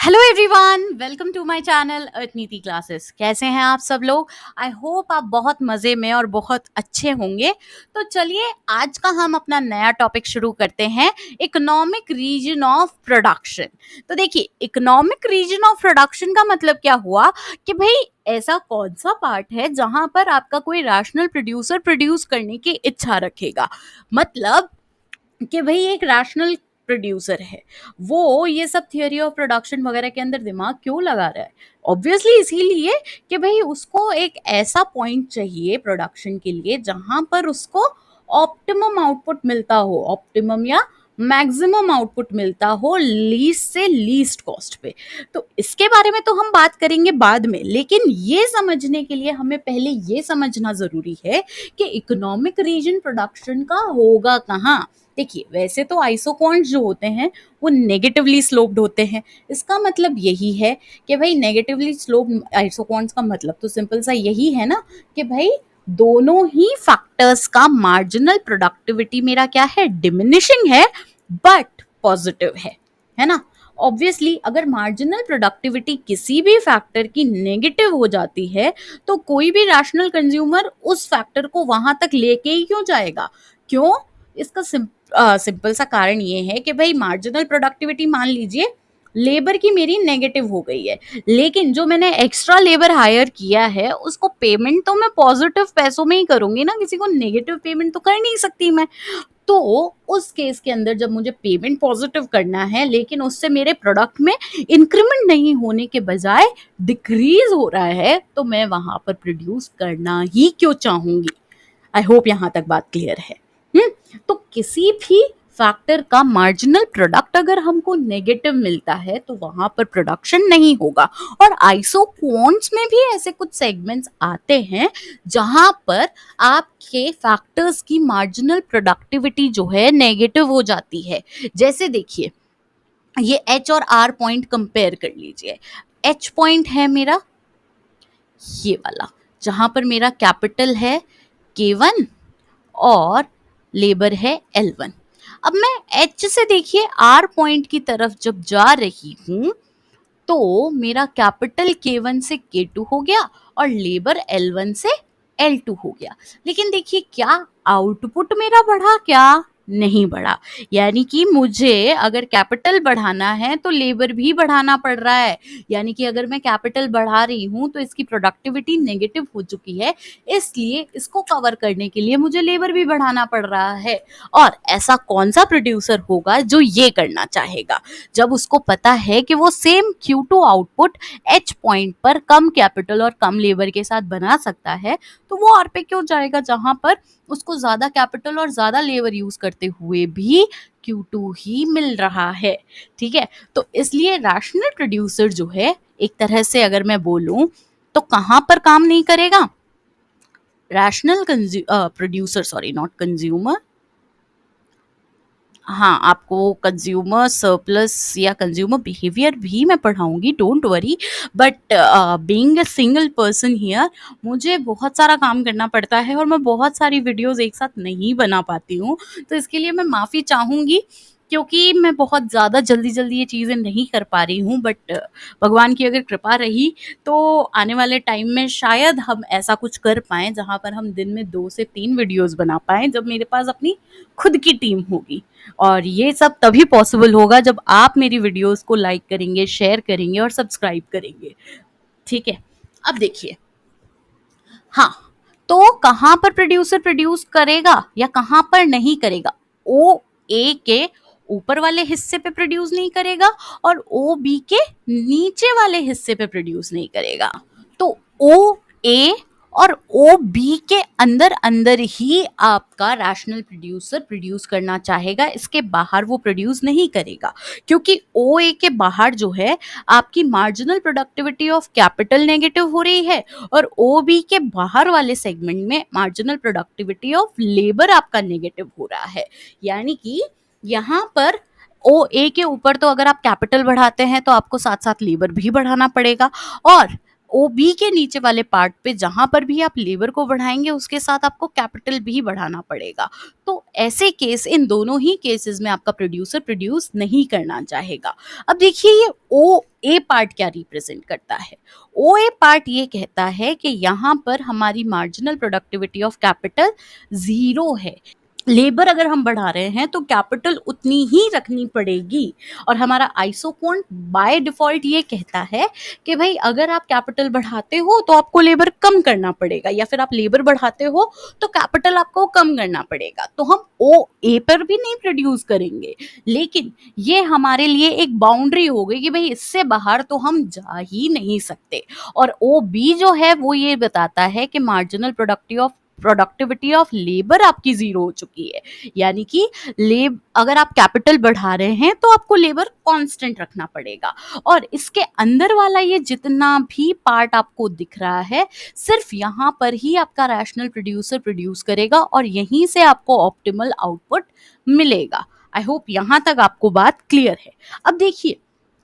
Hello everyone, welcome to my channel Arthniti classes. कैसे हैं आप सब लोग? आई होप आप बहुत मज़े में और बहुत अच्छे होंगे। तो चलिए आज का हम अपना नया टॉपिक शुरू करते हैं, इकोनॉमिक रीजन ऑफ प्रोडक्शन। तो देखिए, इकोनॉमिक रीजन ऑफ प्रोडक्शन का मतलब क्या हुआ कि भाई ऐसा कौन सा पार्ट है जहां पर आपका कोई रैशनल प्रोड्यूसर प्रोड्यूस करने की इच्छा रखेगा। मतलब कि भाई एक रैशनल प्रोड्यूसर है, वो ये सब थियोरी ऑफ प्रोडक्शन वगैरह के अंदर दिमाग क्यों लगा रहा है? ऑब्वियसली इसीलिए कि भाई उसको एक ऐसा पॉइंट चाहिए प्रोडक्शन के लिए जहां पर उसको ऑप्टिमम आउटपुट मिलता हो, ऑप्टिमम या मैक्सिमम आउटपुट मिलता हो लीस्ट से लीस्ट कॉस्ट पे। तो इसके बारे में तो हम बात करेंगे बाद में, लेकिन ये समझने के लिए हमें पहले ये समझना जरूरी है कि इकोनॉमिक रीजन प्रोडक्शन का होगा कहाँ। देखिए, वैसे तो आइसोकॉन्स जो होते हैं वो नेगेटिवली स्लोप्ड होते हैं। इसका मतलब यही है कि भाई नेगेटिवली स्लोप्ड आइसोकॉन्स का मतलब तो सिंपल सा यही है ना कि भाई दोनों ही फैक्टर्स का मार्जिनल प्रोडक्टिविटी मेरा क्या है, डिमिनिशिंग है बट पॉजिटिव है ना। ऑब्वियसली अगर मार्जिनल प्रोडक्टिविटी किसी भी फैक्टर की नेगेटिव हो जाती है तो कोई भी रैशनल कंज्यूमर उस फैक्टर को वहां तक लेके ही क्यों जाएगा? क्यों? इसका सिंपल सा कारण ये है कि भाई मार्जिनल प्रोडक्टिविटी मान लीजिए लेबर की मेरी नेगेटिव हो गई है, लेकिन जो मैंने एक्स्ट्रा लेबर हायर किया है उसको पेमेंट तो मैं पॉजिटिव पैसों में ही करूंगी ना, किसी को नेगेटिव पेमेंट तो कर नहीं सकती मैं। तो उस केस के अंदर जब मुझे पेमेंट पॉजिटिव करना है लेकिन उससे मेरे प्रोडक्ट में इंक्रीमेंट नहीं होने के बजाय डिक्रीज हो रहा है, तो मैं वहां पर प्रोड्यूस करना ही क्यों चाहूंगी? आई होप यहां तक बात क्लियर है। तो किसी भी फैक्टर का मार्जिनल प्रोडक्ट अगर हमको नेगेटिव मिलता है तो वहां पर प्रोडक्शन नहीं होगा। और आइसोक्वांट्स में भी ऐसे कुछ सेगमेंट्स आते हैं जहां पर आपके फैक्टर्स की मार्जिनल प्रोडक्टिविटी जो है नेगेटिव हो जाती है। जैसे देखिए, ये एच और आर पॉइंट कंपेयर कर लीजिए। एच पॉइंट है मेरा ये वाला, जहां पर मेरा कैपिटल है K1 और लेबर है L1। अब मैं H से देखिए R पॉइंट की तरफ जब जा रही हूं तो मेरा कैपिटल K1 से K2 हो गया और लेबर L1 से L2 हो गया। लेकिन देखिए, क्या आउटपुट मेरा बढ़ा? क्या नहीं बढ़ा। यानी कि मुझे अगर कैपिटल बढ़ाना है तो लेबर भी बढ़ाना पड़ रहा है। यानी कि अगर मैं कैपिटल बढ़ा रही हूं तो इसकी प्रोडक्टिविटी नेगेटिव हो चुकी है, इसलिए इसको कवर करने के लिए मुझे लेबर भी बढ़ाना पड़ रहा है। और ऐसा कौन सा प्रोड्यूसर होगा जो ये करना चाहेगा? जब उसको पता है कि वो same Q2 output H point पर कम कैपिटल और कम लेबर के साथ बना सकता है, तो वो और पे क्यों जाएगा जहां पर उसको ज्यादा कैपिटल और ज्यादा लेबर यूज करते हुए भी Q2 ही मिल रहा है। ठीक है, तो इसलिए रैशनल प्रोड्यूसर जो है, एक तरह से अगर मैं बोलूं तो कहां पर काम नहीं करेगा? Rational producer, sorry not consumer. हाँ, आपको कंज्यूमर सरप्लस या कंज्यूमर बिहेवियर भी मैं पढ़ाऊंगी, don't worry. But being a single person here, मुझे बहुत सारा काम करना पड़ता है और मैं बहुत सारी वीडियोस एक साथ नहीं बना पाती हूँ। तो इसके लिए मैं माफ़ी चाहूँगी, क्योंकि मैं बहुत ज़्यादा जल्दी जल्दी ये चीज़ें नहीं कर पा रही हूँ। बट भगवान की अगर कृपा रही तो आने वाले टाइम में शायद हम ऐसा कुछ कर पाएँ जहाँ पर हम दिन में 2 से 3 वीडियोस बना पाएँ, जब मेरे पास अपनी खुद की टीम होगी। और ये सब तभी पॉसिबल होगा जब आप मेरी वीडियोस को लाइक करेंगे, शेयर करेंगे और सब्सक्राइब करेंगे। ठीक है, अब देखिए, हाँ, तो कहाँ पर प्रोड्यूसर प्रोड्यूस करेगा या कहाँ पर नहीं करेगा? ओ ए के ऊपर वाले हिस्से पे प्रोड्यूस नहीं करेगा और ओ बी के नीचे वाले हिस्से पे प्रोड्यूस नहीं करेगा। तो ओ ए और ओ बी के अंदर अंदर ही आपका रैशनल प्रोड्यूसर प्रोड्यूस करना चाहेगा, इसके बाहर वो प्रोड्यूस नहीं करेगा। क्योंकि ओ ए के बाहर जो है आपकी marginal productivity of capital negative हो रही है और ओ बी के बाहर वाले सेगमेंट में मार्जिनल प्रोडक्टिविटी ऑफ लेबर आपका नेगेटिव हो रहा है। यानी कि यहाँ पर ओ ए के ऊपर तो अगर आप कैपिटल बढ़ाते हैं तो आपको साथ साथ लेबर भी बढ़ाना पड़ेगा, और ओ बी के नीचे वाले पार्ट पे जहां पर भी आप लेबर को बढ़ाएंगे उसके साथ आपको कैपिटल भी बढ़ाना पड़ेगा। तो ऐसे केस, इन दोनों ही केसेस में आपका प्रोड्यूसर प्रोड्यूस नहीं करना चाहेगा। अब देखिए, ये ओ ए पार्ट क्या रिप्रेजेंट करता है? ओ ए पार्ट ये कहता है कि यहाँ पर हमारी मार्जिनल प्रोडक्टिविटी ऑफ कैपिटल 0 है। लेबर अगर हम बढ़ा रहे हैं तो कैपिटल उतनी ही रखनी पड़ेगी। और हमारा आइसो क्वांट बाय डिफॉल्ट ये कहता है कि भाई अगर आप कैपिटल बढ़ाते हो तो आपको लेबर कम करना पड़ेगा, या फिर आप लेबर बढ़ाते हो तो कैपिटल आपको कम करना पड़ेगा। तो हम ओ ए पर भी नहीं प्रोड्यूस करेंगे, लेकिन ये हमारे लिए एक बाउंड्री हो गई कि भाई इससे बाहर तो हम जा ही नहीं सकते। और ओ बी जो है वो ये बताता है कि मार्जिनल प्रोडक्टिविटी ऑफ लेबर आपकी 0 हो चुकी है। यानी कि अगर आप कैपिटल बढ़ा रहे हैं तो आपको लेबर कांस्टेंट रखना पड़ेगा। और इसके अंदर वाला ये जितना भी पार्ट आपको दिख रहा है, सिर्फ यहाँ पर ही आपका रैशनल प्रोड्यूसर प्रोड्यूस करेगा और यहीं से आपको ऑप्टिमल आउटपुट मिलेगा। आई होप यहाँ तक आपको बात क्लियर है। अब देखिए,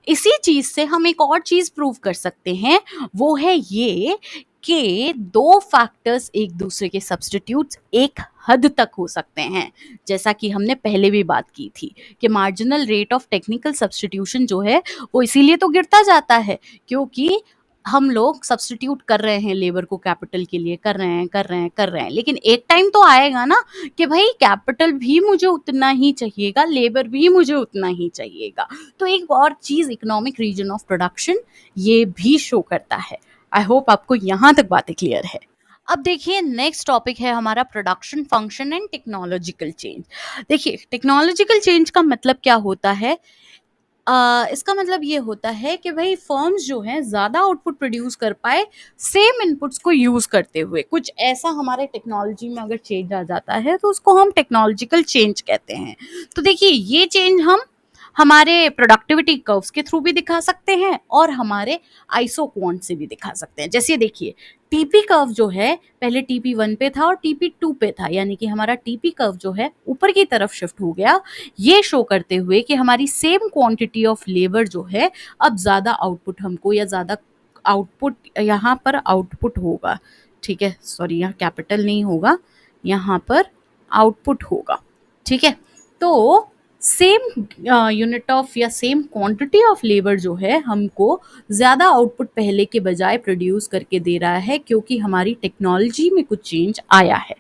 इसी चीज से हम एक और चीज प्रूव कर सकते हैं, वो है ये कि दो फैक्टर्स एक दूसरे के सब्स्टिट्यूट्स एक हद तक हो सकते हैं। जैसा कि हमने पहले भी बात की थी कि marginal rate of technical substitution जो है वो इसीलिए तो गिरता जाता है क्योंकि हम लोग सब्स्टिट्यूट कर रहे हैं लेबर को कैपिटल के लिए, कर रहे हैं, लेकिन एक टाइम तो आएगा ना कि भाई कैपिटल भी मुझे उतना ही चाहिएगा, लेबर भी मुझे उतना ही चाहिएगा। तो एक और चीज इकोनॉमिक रीजन ऑफ प्रोडक्शन ये भी शो करता है। आई होप आपको यहाँ तक बातें क्लियर है। अब देखिए, नेक्स्ट टॉपिक है हमारा production function and technological change. देखिए, टेक्नोलॉजिकल चेंज का मतलब क्या होता है? इसका मतलब ये होता है कि भाई फर्म्स जो हैं ज़्यादा आउटपुट प्रोड्यूस कर पाए सेम इनपुट्स को यूज़ करते हुए। कुछ ऐसा हमारे टेक्नोलॉजी में अगर चेंज आ जाता है तो उसको हम टेक्नोलॉजिकल चेंज कहते हैं। तो देखिए, ये चेंज हम हमारे प्रोडक्टिविटी कर्व्स के थ्रू भी दिखा सकते हैं और हमारे आइसो क्वांट से भी दिखा सकते हैं। जैसे देखिए, टीपी कर्व जो है पहले टीपी 1 पे था और टीपी 2 पे था, यानी कि हमारा टीपी कर्व जो है ऊपर की तरफ शिफ्ट हो गया, ये शो करते हुए कि हमारी सेम क्वांटिटी ऑफ लेबर जो है अब ज़्यादा आउटपुट हमको, या ज़्यादा आउटपुट, यहाँ पर आउटपुट होगा, ठीक है, सॉरी यहाँ कैपिटल नहीं होगा, यहाँ पर आउटपुट होगा, ठीक है। तो सेम यूनिट ऑफ या सेम क्वांटिटी ऑफ लेबर जो है हमको ज़्यादा आउटपुट पहले के बजाय प्रोड्यूस करके दे रहा है क्योंकि हमारी टेक्नोलॉजी में कुछ चेंज आया है।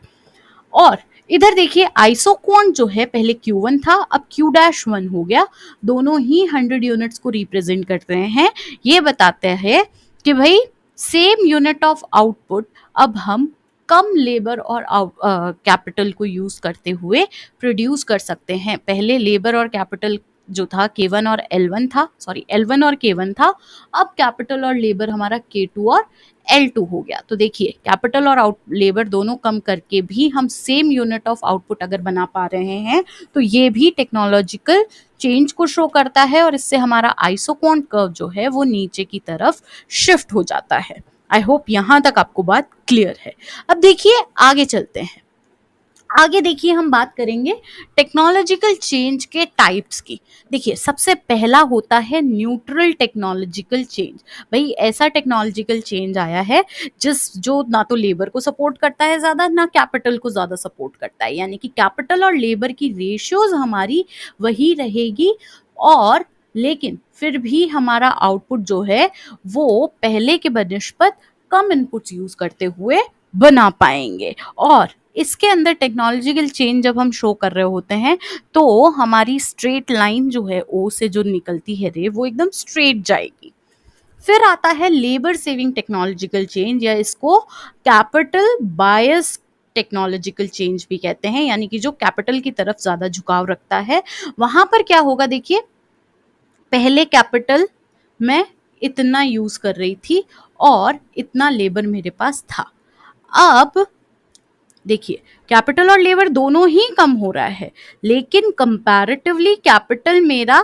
और इधर देखिए, आइसो क्वांट जो है पहले Q1 था, अब Q-1 हो गया। दोनों ही 100 यूनिट्स को रिप्रेजेंट कर रहे हैं। ये बताते हैं कि भाई सेम यूनिट ऑफ आउटपुट अब हम कम लेबर और कैपिटल को यूज करते हुए प्रोड्यूस कर सकते हैं। पहले लेबर और कैपिटल जो था K1 और L1 था, सॉरी L1 और K1 था, अब कैपिटल और लेबर हमारा K2 और L2 हो गया। तो देखिए, कैपिटल और लेबर दोनों कम करके भी हम सेम यूनिट ऑफ आउटपुट अगर बना पा रहे हैं तो ये भी टेक्नोलॉजिकल चेंज को शो करता है और इससे हमारा आइसो क्वांट कर्व जो है वो नीचे की तरफ शिफ्ट हो जाता है। आई होप यहाँ तक आपको बात क्लियर है। अब देखिए, आगे चलते हैं। आगे देखिए, हम बात करेंगे टेक्नोलॉजिकल चेंज के टाइप्स की। देखिए, सबसे पहला होता है न्यूट्रल टेक्नोलॉजिकल चेंज। भाई ऐसा टेक्नोलॉजिकल चेंज आया है जो ना तो लेबर को सपोर्ट करता है ज़्यादा, ना कैपिटल को ज़्यादा सपोर्ट करता है, यानी कि कैपिटल और लेबर की रेशियोज हमारी वही रहेगी, और लेकिन फिर भी हमारा आउटपुट जो है वो पहले के बनिस्बत कम इनपुट्स यूज करते हुए बना पाएंगे। और इसके अंदर टेक्नोलॉजिकल चेंज जब हम शो कर रहे होते हैं तो हमारी स्ट्रेट लाइन जो है ओ से जो निकलती है रे, वो एकदम स्ट्रेट जाएगी। फिर आता है लेबर सेविंग टेक्नोलॉजिकल चेंज, या इसको कैपिटल बायस टेक्नोलॉजिकल चेंज भी कहते हैं, यानी कि जो कैपिटल की तरफ ज्यादा झुकाव रखता है। वहां पर क्या होगा, देखिए, पहले कैपिटल मैं इतना यूज कर रही थी और इतना लेबर मेरे पास था। अब देखिए, कैपिटल और लेबर दोनों ही कम हो रहा है, लेकिन कंपैरेटिवली कैपिटल मेरा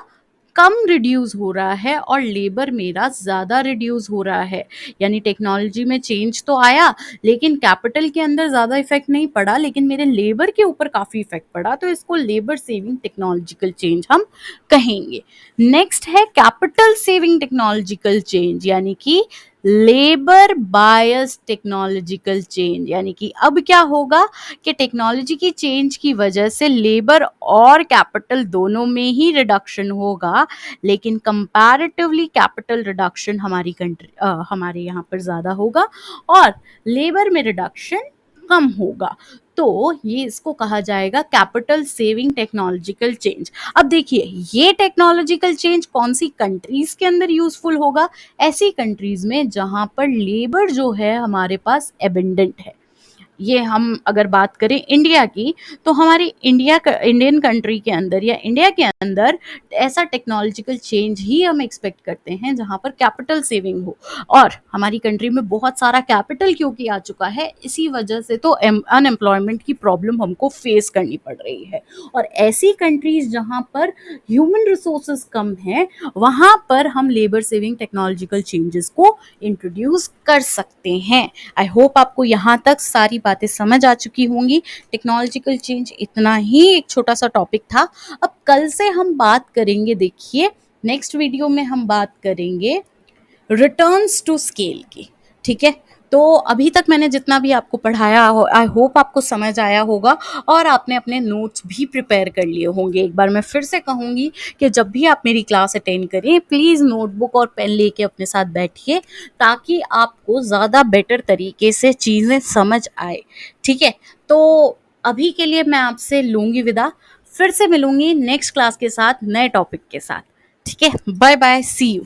कम रिड्यूस हो रहा है और लेबर मेरा ज़्यादा रिड्यूस हो रहा है। यानी टेक्नोलॉजी में चेंज तो आया, लेकिन कैपिटल के अंदर ज़्यादा इफेक्ट नहीं पड़ा, लेकिन मेरे लेबर के ऊपर काफ़ी इफेक्ट पड़ा। तो इसको लेबर सेविंग टेक्नोलॉजिकल चेंज हम कहेंगे। नेक्स्ट है कैपिटल सेविंग टेक्नोलॉजिकल चेंज, यानी कि लेबर बायस टेक्नोलॉजिकल चेंज, यानी कि अब क्या होगा कि टेक्नोलॉजी की चेंज की वजह से लेबर और कैपिटल दोनों में ही रिडक्शन होगा, लेकिन कंपैरेटिवली कैपिटल रिडक्शन हमारे यहाँ पर ज़्यादा होगा और लेबर में रिडक्शन कम होगा। तो ये इसको कहा जाएगा कैपिटल सेविंग टेक्नोलॉजिकल चेंज। अब देखिए, ये टेक्नोलॉजिकल चेंज कौन सी कंट्रीज के अंदर यूजफुल होगा? ऐसी कंट्रीज में जहां पर लेबर जो है हमारे पास एबंडेंट है। ये हम अगर बात करें इंडिया की, तो हमारी इंडियन कंट्री के अंदर या इंडिया के अंदर ऐसा टेक्नोलॉजिकल चेंज ही हम एक्सपेक्ट करते हैं जहां पर कैपिटल सेविंग हो। और हमारी कंट्री में बहुत सारा कैपिटल क्योंकि आ चुका है, इसी वजह से तो अनएम्प्लॉयमेंट की प्रॉब्लम हमको फेस करनी पड़ रही है। और ऐसी कंट्रीज जहां पर ह्यूमन रिसोर्सेज कम है, वहां पर हम लेबर सेविंग टेक्नोलॉजिकल चेंजेस को इंट्रोड्यूस कर सकते हैं। आई होप आपको यहाँ तक सारी बातें समझ आ चुकी होंगी। टेक्नोलॉजिकल चेंज इतना ही एक छोटा सा टॉपिक था। अब कल से हम बात करेंगे, देखिए नेक्स्ट वीडियो में हम बात करेंगे रिटर्न्स टू स्केल की। ठीक है, तो अभी तक मैंने जितना भी आपको पढ़ाया हो, आई होप आपको समझ आया होगा और आपने अपने नोट्स भी प्रिपेयर कर लिए होंगे। एक बार मैं फिर से कहूँगी कि जब भी आप मेरी क्लास अटेंड करें, प्लीज़ नोटबुक और पेन लेके अपने साथ बैठिए, ताकि आपको ज़्यादा बेटर तरीके से चीज़ें समझ आए। ठीक है, तो अभी के लिए मैं आपसे लूँगी विदा, फिर से मिलूँगी नेक्स्ट क्लास के साथ, नए टॉपिक के साथ। ठीक है, बाय बाय, सी यू।